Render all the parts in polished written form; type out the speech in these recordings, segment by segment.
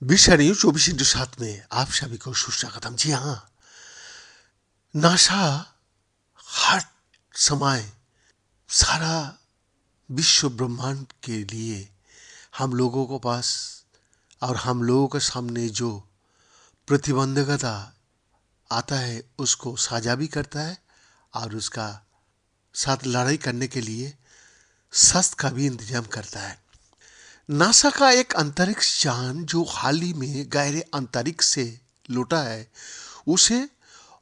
विषय 24/7 में आप सभी को सुस्वागतम। जी हाँ, नासा हर समय सारा विश्व ब्रह्मांड के लिए हम लोगों को पास और हम लोगों के सामने जो प्रतिबंधकता आता है उसको साझा भी करता है और उसका साथ लड़ाई करने के लिए शस्त्र का भी इंतजाम करता है। नासा का एक अंतरिक्ष यान जो हाल ही में गहरे अंतरिक्ष से लौटा है, उसे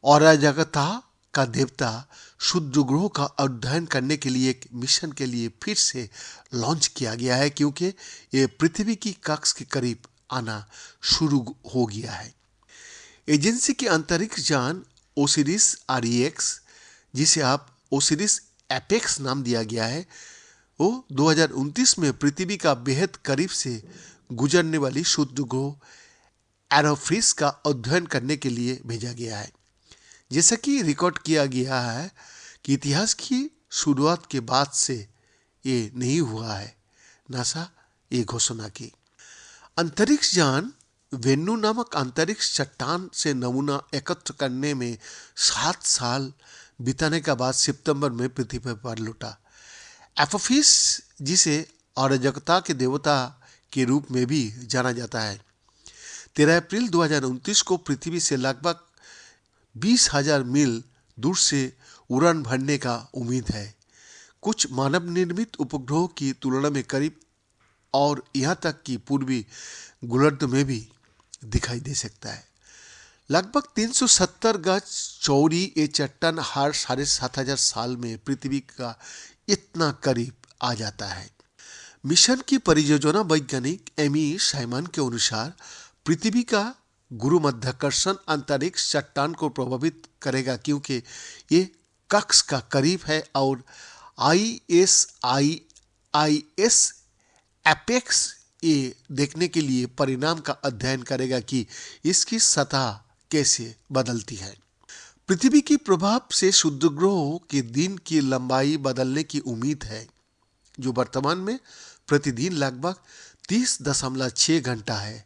अराजकता का देवता शुद्र ग्रह का अध्ययन करने के लिए एक मिशन के लिए फिर से लॉन्च किया गया है, क्योंकि ये पृथ्वी की कक्ष के करीब आना शुरू हो गया है। एजेंसी के अंतरिक्ष यान ओसिरिस REX, जिसे आप ओसिरिस एपेक्स नाम दिया गया है, वो 2029 में पृथ्वी का बेहद करीब से गुजरने वाली शुद्र ग्रह एरोफिस का अध्ययन करने के लिए भेजा गया है। जैसा कि रिकॉर्ड किया गया है कि इतिहास की शुरुआत के बाद से ये नहीं हुआ है, नासा ये घोषणा की। अंतरिक्ष यान वेन्यू नामक अंतरिक्ष चट्टान से नमूना एकत्र करने में 7 साल बिताने के बाद सितंबर में पृथ्वी पर लौटा। एपोफिस, जिसे अराजकता के देवता के रूप में भी जाना जाता है, 13 अप्रैल 2029 को पृथ्वी से लगभग 20,000 मील दूर से उड़ान भरने का उम्मीद है। कुछ मानव निर्मित उपग्रहों की तुलना में करीब और यहाँ तक कि पूर्वी गोलार्ध में भी दिखाई दे सकता है। लगभग 370 गज चौड़ी ये चट्टान हर 7,500 साल में पृथ्वी का इतना करीब आ जाता है। मिशन की परियोजना वैज्ञानिक एमी साइमन के अनुसार पृथ्वी का गुरुमध्याकर्षण अंतरिक्ष चट्टान को प्रभावित करेगा, क्योंकि ये कक्ष का करीब है और ISIS एपेक्स ये देखने के लिए परिणाम का अध्ययन करेगा कि इसकी सतह कैसे बदलती है। पृथ्वी की प्रभाव से शुद्र ग्रहों के दिन की लंबाई बदलने की उम्मीद है, जो वर्तमान में प्रतिदिन लगभग 30.6 घंटा है।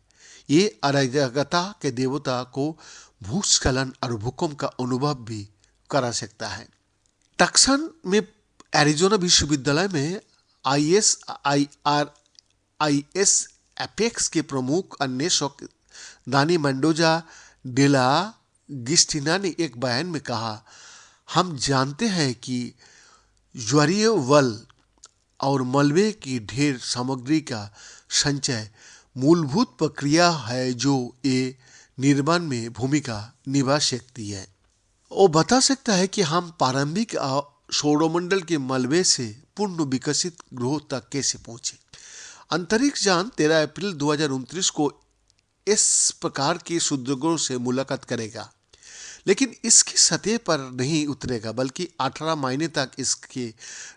ये अराजकता के देवता को भूस्खलन और भूकंप का अनुभव भी करा सकता है। टक्सन में एरिजोना विश्वविद्यालय में ISIS एपेक्स के प्रमुख अन्वेषक दानी मेंडोजा डेला गिस्टिना ने एक बयान में कहा, हम जानते हैं कि ज्वारीय वल और मलबे की ढेर सामग्री का संचय मूलभूत प्रक्रिया है जो ये निर्माण में भूमिका निभा सकती है। वो बता सकता है कि हम प्रारंभिक सौरमंडल के मलबे से पूर्ण विकसित ग्रहों तक कैसे पहुंचे। अंतरिक्ष यान 13 अप्रैल 2029 को इस प्रकार के शुद्र ग्रह से मुलाकात करेगा, लेकिन इसकी सतह पर नहीं उतरेगा, बल्कि 18 महीने तक इसके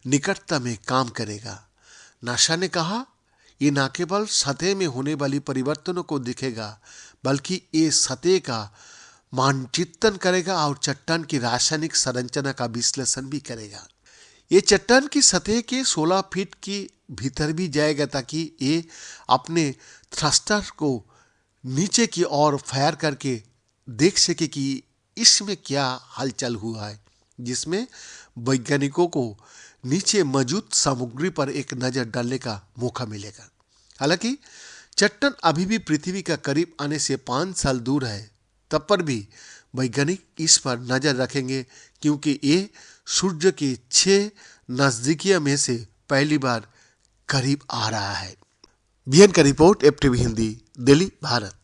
निकटता में काम करेगा। नासा ने कहा, ये न केवल सतह में होने वाली परिवर्तनों को दिखेगा, बल्कि ये सतह का मानचित्रण करेगा और चट्टान की रासायनिक संरचना का विश्लेषण भी करेगा। ये चट्टान की सतह के 16 फीट की भीतर भी जाएगा, ताकि ये अपने थ्रस्टर को नीचे की ओर फायर करके देख सके कि इसमें क्या हलचल हुआ है, जिसमें वैज्ञानिकों को नीचे मौजूद सामग्री पर एक नज़र डालने का मौका मिलेगा। हालांकि चट्टान अभी भी पृथ्वी का करीब आने से 5 साल दूर है, तब पर भी वैज्ञानिक इस पर नज़र रखेंगे, क्योंकि ये सूर्य के 6 नज़दीकियों में से पहली बार करीब आ रहा है। बीएन का रिपोर्ट FTV हिंदी, दिल्ली, भारत।